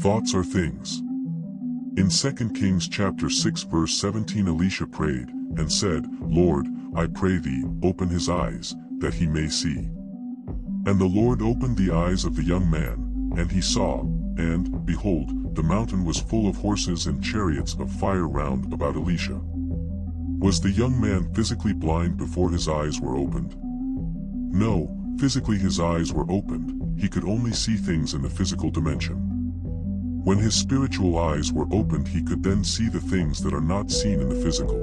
Thoughts are things. In 2 Kings chapter 6 verse 17, Elisha prayed and said, Lord, I pray thee, open his eyes, that he may see. And the Lord opened the eyes of the young man, and he saw, and, behold, the mountain was full of horses and chariots of fire round about Elisha. Was the young man physically blind before his eyes were opened? No, physically his eyes were opened, he could only see things in the physical dimension. When his spiritual eyes were opened, he could then see the things that are not seen in the physical.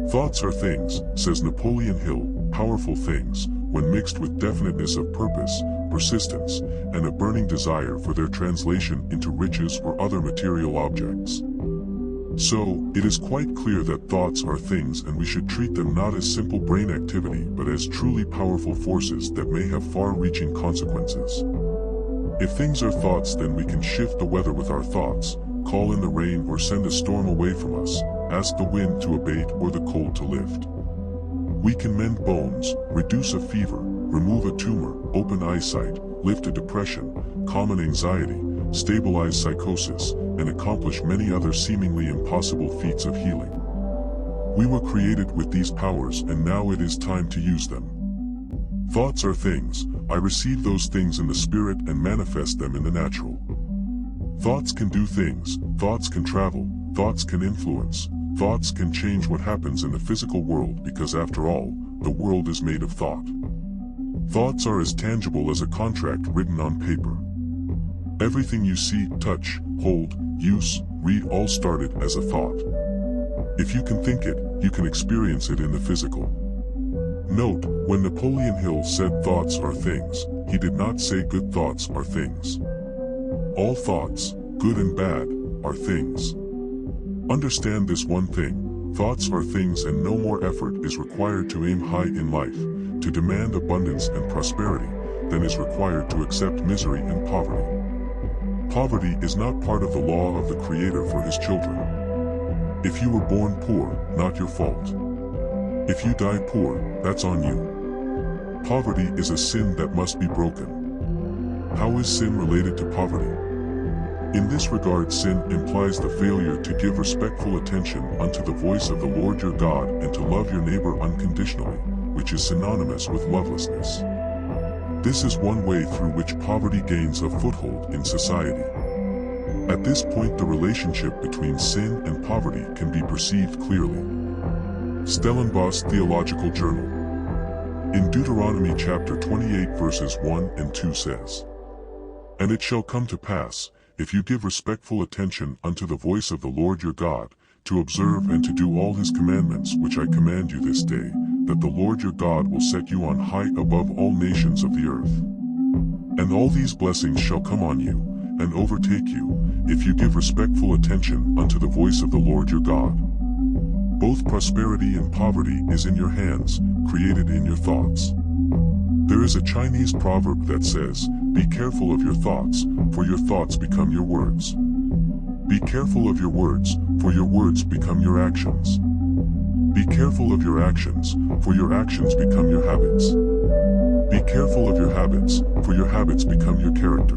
Thoughts are things, says Napoleon Hill, powerful things, when mixed with definiteness of purpose, persistence, and a burning desire for their translation into riches or other material objects. So, it is quite clear that thoughts are things, and we should treat them not as simple brain activity but as truly powerful forces that may have far-reaching consequences. If things are thoughts, then we can shift the weather with our thoughts, call in the rain or send a storm away from us, ask the wind to abate or the cold to lift. We can mend bones, reduce a fever, remove a tumor, open eyesight, lift a depression, calm an anxiety, stabilize psychosis, and accomplish many other seemingly impossible feats of healing. We were created with these powers, and now it is time to use them. Thoughts are things. I receive those things in the spirit and manifest them in the natural. Thoughts can do things, thoughts can travel, thoughts can influence, thoughts can change what happens in the physical world, because after all, the world is made of thought. Thoughts are as tangible as a contract written on paper. Everything you see, touch, hold, use, read all started as a thought. If you can think it, you can experience it in the physical. Note, when Napoleon Hill said thoughts are things, he did not say good thoughts are things. All thoughts, good and bad, are things. Understand this one thing: thoughts are things, and no more effort is required to aim high in life, to demand abundance and prosperity, than is required to accept misery and poverty. Poverty is not part of the law of the Creator for His children. If you were born poor, not your fault. If you die poor, that's on you. Poverty is a sin that must be broken. How is sin related to poverty? In this regard, sin implies the failure to give respectful attention unto the voice of the Lord your God and to love your neighbor unconditionally, which is synonymous with lovelessness. This is one way through which poverty gains a foothold in society. At this point, the relationship between sin and poverty can be perceived clearly. Stellenbosch Theological Journal. In Deuteronomy chapter 28 verses 1 and 2 says, And it shall come to pass, if you give respectful attention unto the voice of the Lord your God, to observe and to do all his commandments which I command you this day, that the Lord your God will set you on high above all nations of the earth. And all these blessings shall come on you, and overtake you, if you give respectful attention unto the voice of the Lord your God. Both prosperity and poverty is in your hands, created in your thoughts. There is a Chinese proverb that says, Be careful of your thoughts, for your thoughts become your words. Be careful of your words, for your words become your actions. Be careful of your actions, for your actions become your habits. Be careful of your habits, for your habits become your character.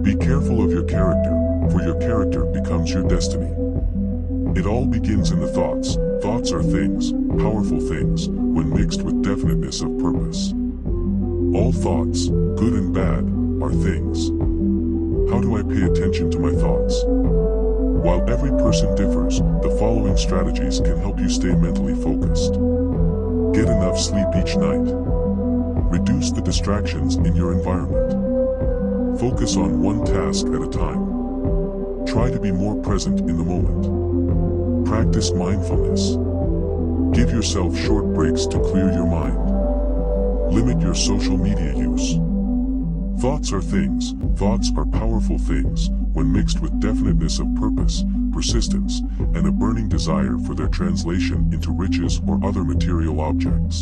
Be careful of your character, for your character becomes your destiny. It all begins in the thoughts. Thoughts are things, powerful things, when mixed with definiteness of purpose. All thoughts, good and bad, are things. How do I pay attention to my thoughts? While every person differs, the following strategies can help you stay mentally focused. Get enough sleep each night. Reduce the distractions in your environment. Focus on one task at a time. Try to be more present in the moment. Practice mindfulness. Give yourself short breaks to clear your mind. Limit your social media use. Thoughts are things. Thoughts are powerful things, when mixed with definiteness of purpose, persistence, and a burning desire for their translation into riches or other material objects.